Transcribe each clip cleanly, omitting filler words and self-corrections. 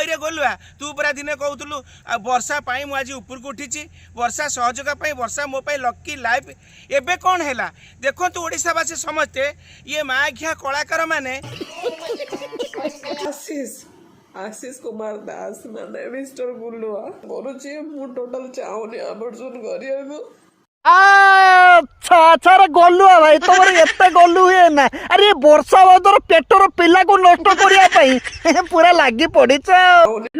हईरे गोलुआ तू पूरा दिने कहूलु वर्षा पाई मु आज ऊपर को उठी वर्षा सहयोग वर्षा मो लकी लाइफ एबे कौन है देखो तू ओडिशावासी समझते ये माघिया कलाकार माने आशीष कुमार दास माने मिस्टर गुल्लुआ करुची मु टोटल चाहूनी आवर्जन करिया अच्छा अच्छा रे गलु भाई तुम एते गलु हुए ना अरे वर्षा बदर पेटर पिला को नष्ट करिया पई पूरा लागी पड़ी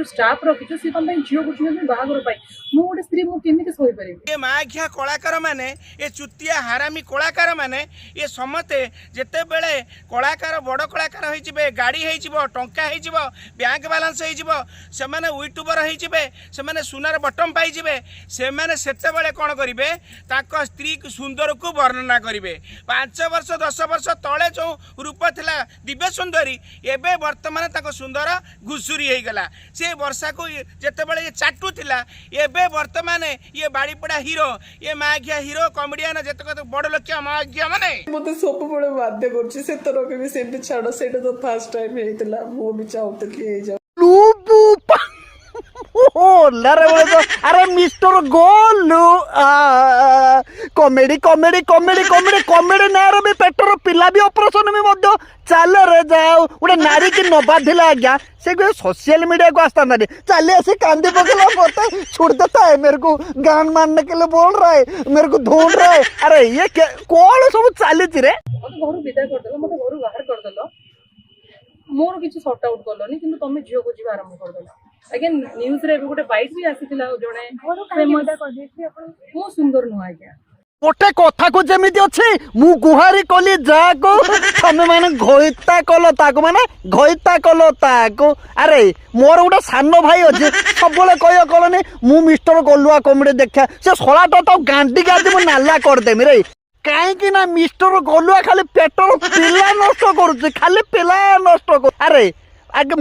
स्टाफ रखिछु सी तम झियो बुझियो बाहागर पाई मु गोटे स्त्री मु केमिति सोई परिबे ये माघिया कलाकार माने ये चुतिया हारामी कलाकार माने ये समते जेते बेले कलाकार बड़ कलाकार होई जिवे गाड़ी होई जिवो टंका होई जिवो बैंक बैलेंस होई जिवो से माने यूट्यूबर होई जिवे से माने सुनार बटम पाई जिवे से माने सेते बेले कोन करिवे ताको स्त्री सुंदर को वर्णना करिवे 5 वर्ष 10 वर्ष तले जो रूप थिला दिव्य सुंदरी एबे वर्तमान ताको सुंदर घुसुरी होई गला से वर्षा को जेते बेले चाटू थिला एबे वर्तमान ये बाड़ीपड़ा हीरो ये माघिया हीरो कॉमेडियन जेतक बड़ लोकिया माघिया माने मते सब बड़े बाध्य करछि से तरह के भी सेमति छाड़ सेटा तो फर्स्ट टाइम हेतिला मो भी चाहतली हे जा अरे mister Golu comedy comedy comedy comedy comedy नार भी पेटर पिला भी ऑपरेशन में मध्य चल रे जाओ गोटे नारी की नबाधिला आज्ञा से सोशल मीडिया को आस्ता ना चले ऐसे कांदे पकड़ा बोलता छोड़ देता है मेरे को गान मारने के लिए बोल रहा है मेरे को ढूंढ रहा है अरे ये कौन सब चली रे घर विदा कर देलो मते घर बाहर कर देलो मोर किछ सॉर्ट आउट करलोनी किंतु तमे झियो को जीवा आरंभ कर देलो अगेन न्यूज रे गोटे बाइट भी आसीथिला जणे फेमस कर देथि अपन मो सुंदर नु आज्ञा गोटे कथा को जमीती अच्छे मु गुहारी कली जाको तमे माने घइता कलो ताको माने घइता कलो ताको अरे मोर गोटे सान भाई अच्छे सब कह कलनी मु मिस्टर गलुआ कॉमेडी देखा से सलाटा तो गांडी गांडी मु नाला कर देमी रे कहीं ना मिस्टर गलुआ खाली पेटर पिला नष्ट करूचे खाली पिला नष्ट कर अरे आगे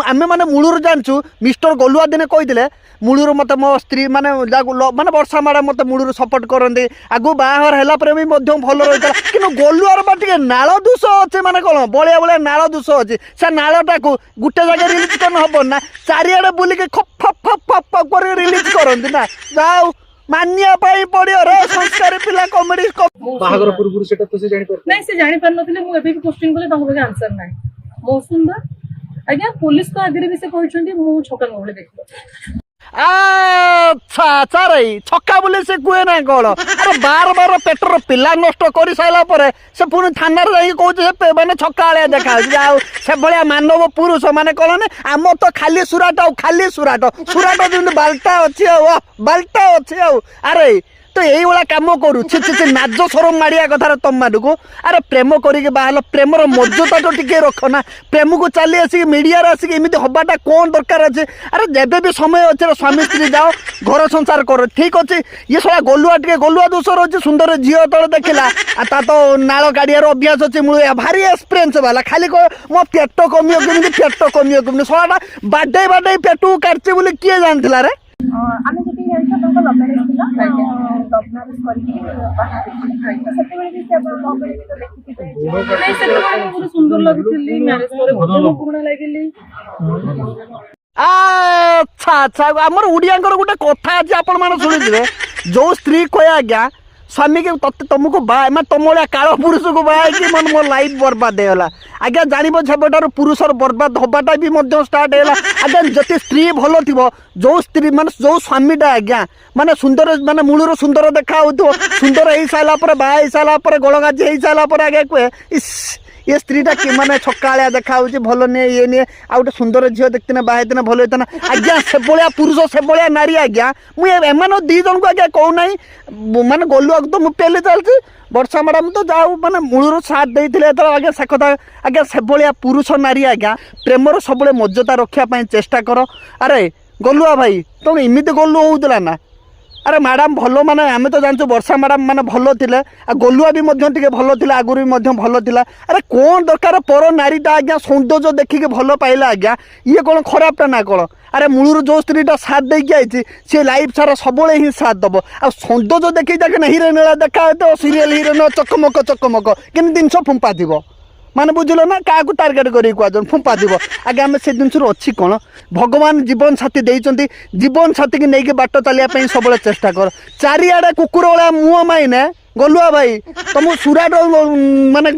आमे माने मूलर जानचु मिस्टर गलुआ दिने कही मूलर मत मो स्त्री माने माने वर्षा माड़ा मत मूलर सपोर्ट करते आगु बाहर है भल रही कि गलुआर बा टे नाल दोष अच्छे माने कौन बलिया बलिया नाल दोष अच्छे से नालटा को गोटे जगह रिलीज कर हम ना चारिआडे बुलिक खप फप फप कर रिलीज करती ना जाओ मानिया पाई पड़ियो रे संस्कारी पिला कॉमेडी बाहागर पूर्व सेटा तो से जानि पर नहीं से जानि पर नथिले मु एबे भी क्वेश्चन करले ताको आंसर नाही मो सुंदर आज्ञा पुलिस को आगे भी से कहछंती मु छका मोले देखलो अच्छा अच्छा रे छक्का बोले से कुए ना कौन अरे बार बार पेटर पिला नष्ट कर सारा पर से पुणी थाना कहे मैंने छक्का आलिया देखा जाओ से भाया मानव पुरुष माने कौन आम तो खाली सुराट खाली सुराट सुराट जमी बाल्टा अच्छी बाल्टा अच्छी अरे तो यही भाया कम करू छि छि नाज सरम माड़िया कथार तुम मानक अरे प्रेम करके बाहर प्रेमर मर्यादा तो टिके रख ना प्रेम को चली आसिक मीडिया आसिक एमती हवाटा कौन दरकार अच्छे अरे जब भी समय अच्छे स्वामी स्त्री जाओ घर संसार कर ठीक अच्छे ये सला गलुआ टे गलुआ दोषर अच्छे सुंदर झील तले देखला ता तो नाल गाड़ियार अभ्यास अच्छे मुझे भारी एक्सपीरियंस वाला खाली कह मो पेट कमियो केमी पेट कमियो केमी सलाटा बाडे बाडे पेट को काटचे बोले किए जानला रे आमे जति जाइछा तंका लव मैरेज थिला लव मैरेज करके बाहर तो सेते बेले भी से अपन लव मैरेज तो देखिथिबे नहीं से बहुत सुंदर लगथिली मैरिज करे बहुत पुराना लागिली अच्छा अच्छा आमर ओडिया गोटे कथा अच्छे आपण मैंने शुणुवे जो स्त्री कहे आज्ञा स्वामी के तुमको मैं तुम भाया काल पुरुष को बाहर मन मो लाइफ बर्बाद होगा आज्ञा जानव झबटार पुरुषर बर्बाद हवाटा भी स्टार्ट है आज्ञा जति स्त्री भल थी जो स्त्री माने जो स्वामीटा आज्ञा माने सुंदर माने मूलर सुंदर देखा सुंदर हो सारापर बाहा सारापर गड़गाजी हो सारापर आगे कहे इस ये स्त्रीटा कि माने छक्का देखा भल निए ये निए आ गए सुंदर झील देखते बाहर भल होता आज्ञा से भाया पुरुष से भाया नारी आज्ञा मुझे दी जन को आज्ञा कहूना माने गलुआ तो मुझे पेले चलती वर्षा मैडम तो जाओ माने मूलर साथ देते आज्ञा से कथा आज्ञा से भाया पुरुष नारी आज्ञा प्रेमर सब मर्यादा रखापी चेष्टा कर अरे गलुआ भाई तुम इमित गलु होता ना अरे मैडम भल माने आम तो जानचु वर्षा मैडम माने भल थिले आ गलुआ भी टे भल थिला आगुरी भी भल थिला अरे कौन दरकार पर नारीटा आज्ञा सौंदर्य देखिके भल पाइला आज्ञा ये कौन खराबटा ना कौन अरे मूलर जो स्त्रीटा साथ देकी आई सी लाइफ सारा सब ही साथ दब आ सौंदर्य देखी जाके हिरोइन देखा तो सीरियल हिरोइन चकमक केमी जिनस फुंपा थी ମାନେ ବୁଝିଲ ନା କାହାକୁ ଟାର୍ଗେଟ କରିକି କୁହାଯାଉ ଫୁମ୍ପା দিব ଆଜ୍ଞା ଆମେ ସେ ଜିନିଷରୁ ଅଛି କ'ଣ ଭଗବାନ ଜୀବନ ସାଥୀ ଦେଇଛନ୍ତି ଜୀବନ ସାଥୀକି ନେଇକି ବାଟ ଚାଲିବା ପାଇଁ ସବୁବେଳେ ଚେଷ୍ଟା କର ଚାରିଆଡ଼େ କୁକୁର ଭଳିଆ ମୁହଁ ମାଇନେ ଗଲୁଆ ଭାଇ ତମକୁ ସୁରାଟ ମାନେ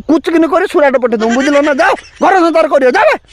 କୁଚକିନି କରି ସୁରାଟ ପଠେଇ ଦେବୁ ବୁଝିଲ ନା ଯାଅ ଘର ସଂସାର କରିବ ଯାଅ